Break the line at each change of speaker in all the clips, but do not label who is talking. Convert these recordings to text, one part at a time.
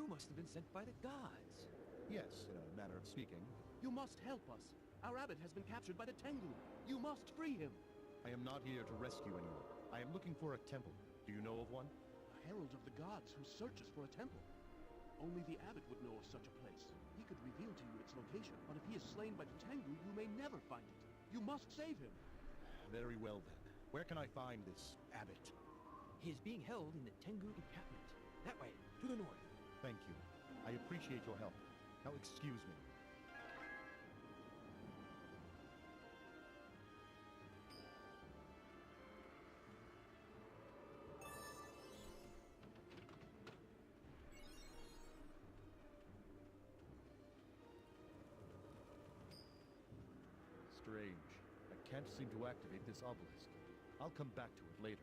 You must have been sent by the gods.
Yes, in a manner of speaking.
You must help us. Our abbot has been captured by the Tengu. You must free him.
I am not here to rescue anyone. I am looking for a temple. Do you know of one?
A herald of the gods who searches for a temple. Only the abbot would know of such a place. He could reveal to you its location, but if he is slain by the Tengu, you may never find it. You must save him.
Very well then. Where can I find this abbot?
He is being held in the Tengu encampment. That way, to the north.
Thank you. I appreciate your help. Now excuse me. Strange. I can't seem to activate this obelisk. I'll come back to it later.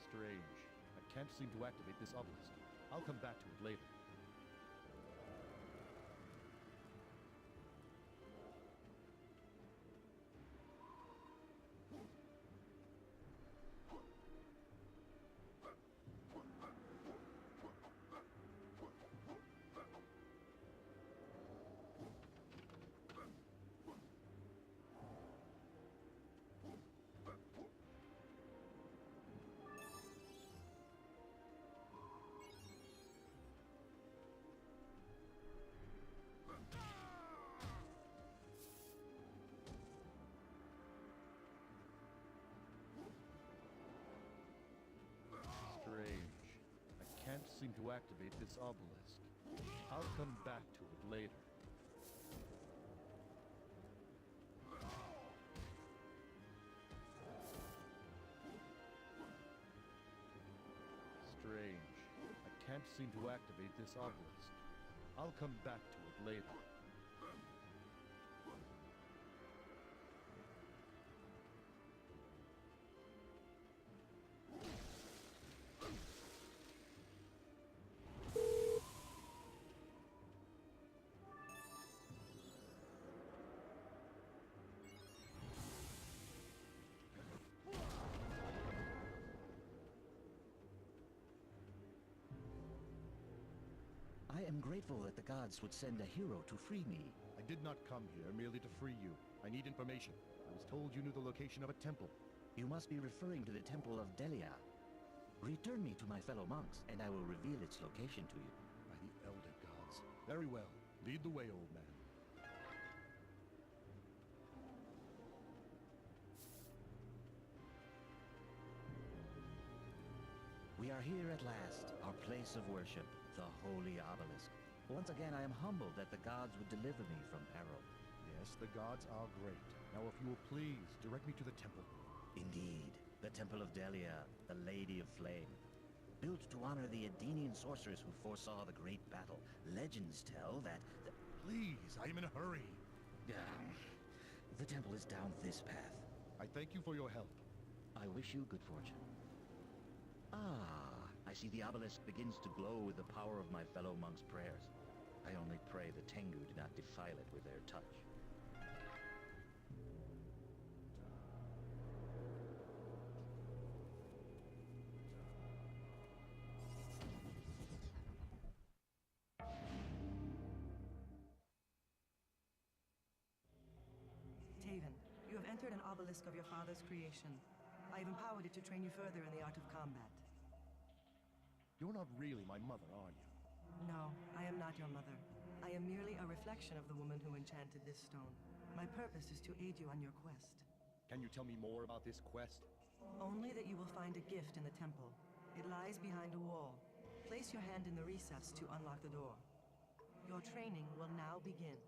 Strange. I can't seem to activate this obelisk. I'll come back to it later. Strange. I can't seem to activate this obelisk. I'll come back to it later. Strange. I can't seem to activate this obelisk. I'll come back to it later.
I am grateful that the gods would send a hero to free me.
I did not come here merely to free you. I need information. I was told you knew the location of a temple.
You must be referring to the Temple of Delia. Return me to my fellow monks, and I will reveal its location to you.
By the elder gods. Very well. Lead the way, old man.
We are here at last, our place of worship, the Holy Obelisk. Once again, I am humbled that the gods would deliver me from peril.
Yes, the gods are great. Now, if you will please, direct me to the temple.
Indeed, the Temple of Delia, the Lady of Flame. Built to honor the Edenian sorcerers who foresaw the great battle, legends tell that...
Please, I am in a hurry.
The temple is down this path.
I thank you for your help.
I wish you good fortune. Ah, I see the obelisk begins to glow with the power of my fellow monks' prayers. I only pray the Tengu do not defile it with their touch.
Taven, you have entered an obelisk of your father's creation. I have empowered it to train you further in the art of combat.
You're not really my mother, are you?
No, I am not your mother. I am merely a reflection of the woman who enchanted this stone. My purpose is to aid you on your quest.
Can you tell me more about this quest?
Only that you will find a gift in the temple. It lies behind a wall. Place your hand in the recess to unlock the door. Your training will now begin.